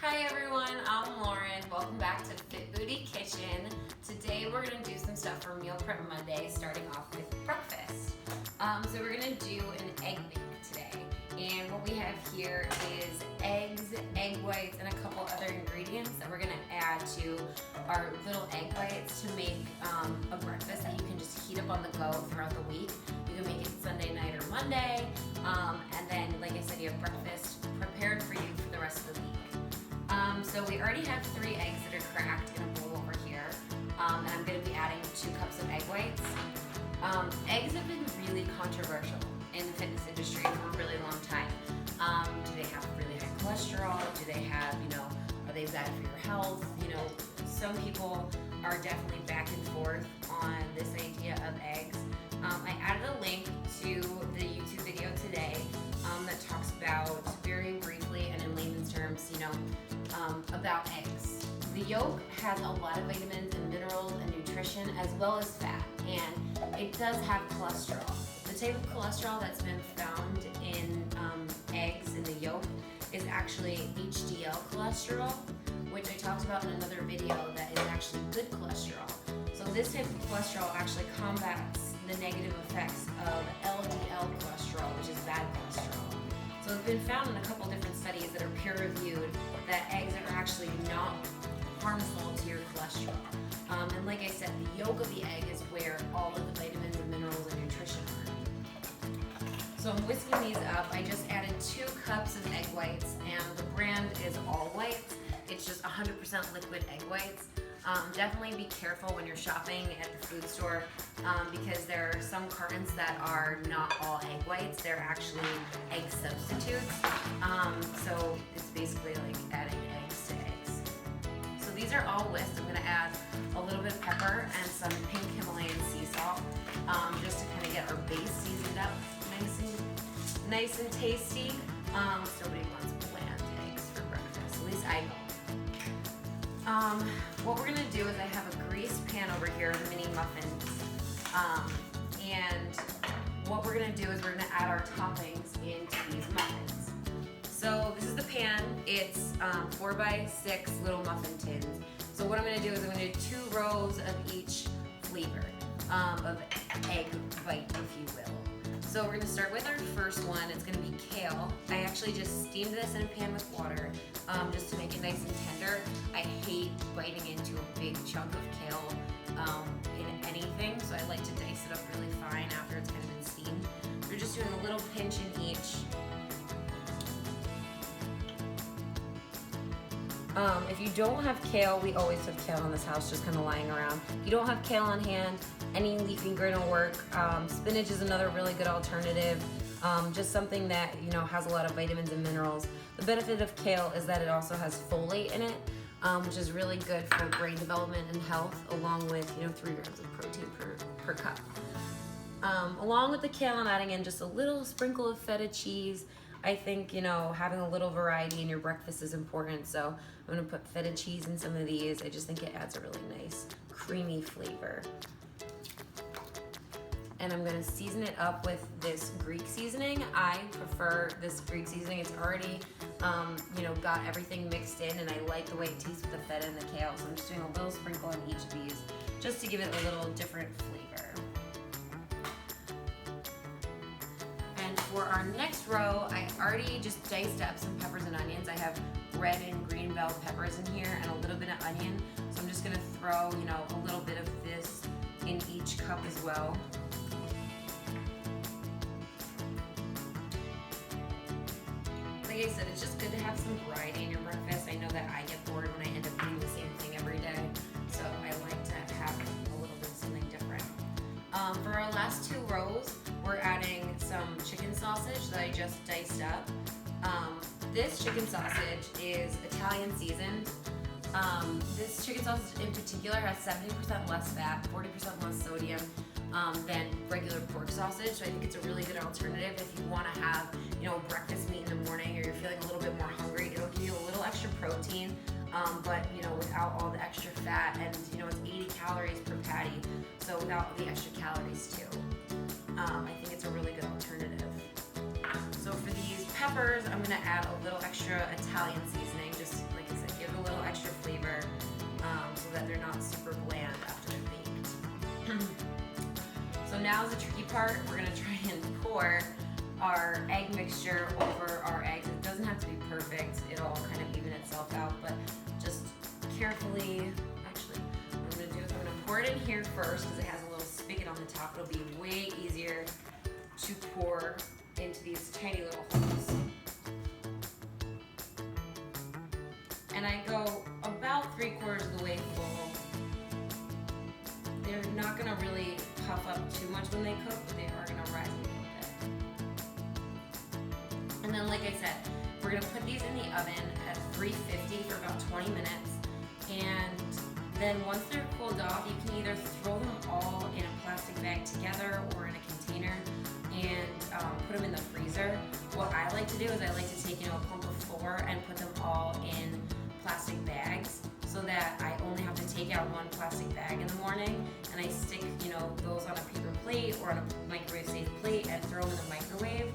Hi everyone, I'm Lauren. Welcome back to Fit Booty Kitchen. Today we're going to do some stuff for Meal Prep Monday, starting off with breakfast. So we're going to do an egg bake today. And what we have here is eggs, egg whites, and a couple other ingredients that we're going to add to our little egg whites to make a breakfast that you can just heat up on the go throughout the week. You can make it Sunday night or Monday, and then, like I said, you have breakfast prepared for you for the rest of the week. So we already have 3 eggs that are cracked in a bowl over here, and I'm going to be adding 2 cups of egg whites. Eggs have been really controversial in the fitness industry for a really long time. Do they have really high cholesterol? Do they have, are they bad for your health? Some people are definitely back and forth on this idea of eggs. I added a link to the YouTube video today that talks about very briefly and in layman's terms, about eggs. The yolk has a lot of vitamins and minerals and nutrition as well as fat, and it does have cholesterol. The type of cholesterol that's been found in eggs in the yolk is actually HDL cholesterol, which I talked about in another video that is actually good cholesterol. So this type of cholesterol actually combats the negative effects of LDL cholesterol, which is bad cholesterol. So it's been found in a couple different studies that are peer-reviewed that eggs are actually not harmful to your cholesterol. And like I said, the yolk of the egg is where all of the vitamins and minerals and nutrition are. So I'm whisking these up. I just added 2 cups of egg whites, and the brand is All Whites. It's just 100% liquid egg whites. Definitely be careful when you're shopping at the food store because there are some cartons that are not all egg whites. They're actually egg substitutes. So it's basically like adding eggs to eggs. So these are all whisked. I'm going to add a little bit of pepper and some pink Himalayan sea salt just to kind of get our base seasoned up nice and tasty. Nobody wants bland eggs for breakfast. At least I don't. What we're going to do is I have a greased pan over here of mini muffins. And what we're going to do is we're going to add our toppings into these muffins. So this is the pan. It's 4x6 little muffin tins. So what I'm going to do is I'm going to do 2 rows of each flavor of egg bite, if you will. So we're going to start with our first one. It's going to be kale. I actually just steamed this in a pan with water just to make it nice and tender. I hate biting into a big chunk of kale in anything, so I like to dice it up really fine after it's kind of been steamed. We're just doing a little pinch in each. If you don't have kale, we always have kale in this house just kind of lying around. If you don't have kale on hand, any leafy green will work. Spinach is another really good alternative. Just something that has a lot of vitamins and minerals. The benefit of kale is that it also has folate in it, which is really good for brain development and health, along with 3 grams of protein per cup. Along with the kale, I'm adding in just a little sprinkle of feta cheese. I think having a little variety in your breakfast is important, so I'm going to put feta cheese in some of these. I just think it adds a really nice creamy flavor. And I'm going to season it up with this Greek seasoning. I prefer this Greek seasoning. It's already got everything mixed in, and I like the way it tastes with the feta and the kale, so I'm just doing a little sprinkle on each of these just to give it a little different flavor. For our next row, I already just diced up some peppers and onions. I have red and green bell peppers in here and a little bit of onion. So I'm just gonna throw, a little bit of this in each cup as well. Like I said, it's just good to have some variety in your breakfast. I know that I get bored when I end up eating the same thing every day. So I like to have a little bit of something different. For our last 2 rows, we're adding some chicken sausage that I just diced up. This chicken sausage is Italian seasoned. This chicken sausage in particular has 70% less fat, 40% less sodium than regular pork sausage. So I think it's a really good alternative if you want to have, a breakfast meat in the morning, or you're feeling a little bit more hungry. It'll give you a little extra protein, but without all the extra fat, and it's 80 calories per patty, so without the extra calories too. I think it's a really good alternative. So for these peppers, I'm going to add a little extra Italian seasoning, just like I said, that they're not super bland after they're baked. So now is the tricky part. We're gonna try and pour our egg mixture over our eggs. It doesn't have to be perfect. It'll kind of even itself out, but just carefully, actually, what I'm gonna do is I'm gonna pour it in here first because it has a little spigot on the top. It'll be way easier to pour into these tiny little holes. And I go about 3/4 of the way full. They're not gonna really puff up too much when they cook, but they are gonna rise a little bit. And then, like I said, we're gonna put these in the oven at 350 for about 20 minutes. And then once they're cooled off, you can either throw them all in a plastic bag together or in a container and put them in the freezer. What I like to do is I like to take, a pump of 4 and put them all in plastic bags so that I only have to take out one plastic bag in the morning, and I stick, those on a paper plate or on a microwave safe plate and throw them in the microwave.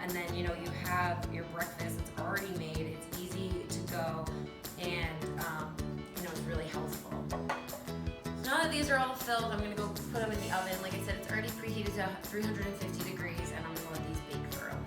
And then, you have your breakfast. It's already made. It's easy to go, and, it's really healthful. So now that these are all filled, I'm gonna go put them in the oven. Like I said, it's already preheated to 350 degrees, and I'm gonna let these bake for a little.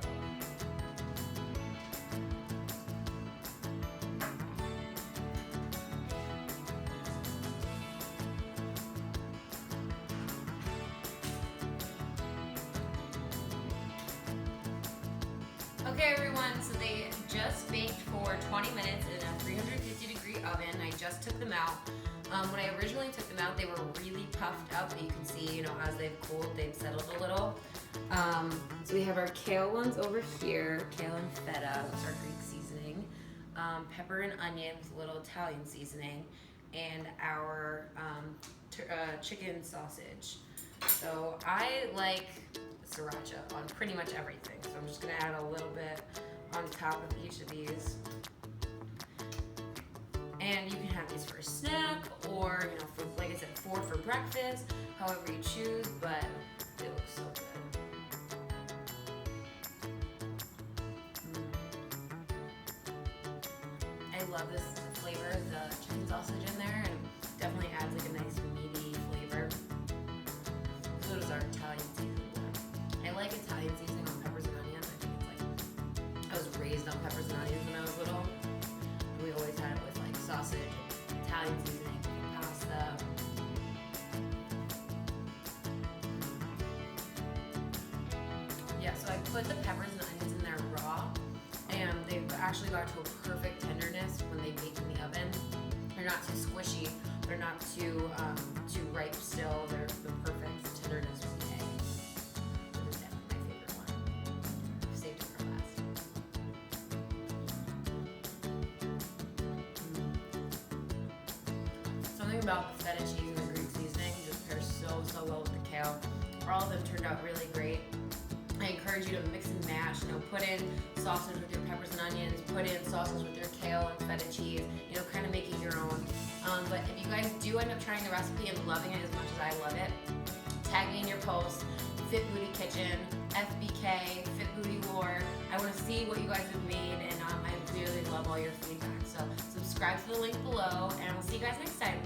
Okay everyone, so they just baked for 20 minutes in a 350 degree oven. I just took them out. When I originally took them out, they were really puffed up, but you can see, as they've cooled, they've settled a little. So we have our kale ones over here, kale and feta, that's our Greek seasoning, pepper and onion with a little Italian seasoning, and our chicken sausage. So I like sriracha on pretty much everything, so I'm just gonna add a little bit on top of each of these. And you can have these for a snack, or for, like I said, for breakfast, however you choose, but they look so good. I love this flavor, the chicken sausage in there, and it definitely adds like a nice meaty flavor. So does our Italian seasoning one. I like Italian seasoning on peppers and onions. I think it's like, I was raised on peppers and onions when I was little. And we always had it with like sausage, Italian seasoning, pasta. Yeah, so I put the peppers and onions in there raw, and they've actually got to a perfect tenderness when they bake in the oven. They're not too squishy, they're not too ripe still, they're the perfect tenderness for the egg. This is definitely my favorite one. I've saved it for last. Something about the feta cheese and the Greek seasoning just pairs so well with the kale. All of them turned out really great. I encourage you to mix and match, put in sausage with your peppers and onions, put in sausage with your kale and feta cheese, kind of make it your own. But if you guys do end up trying the recipe and loving it as much as I love it, tag me in your post, Fit Booty Kitchen, FBK, Fit Booty War. I want to see what you guys have made, and I really love all your feedback. So subscribe to the link below, and we'll see you guys next time.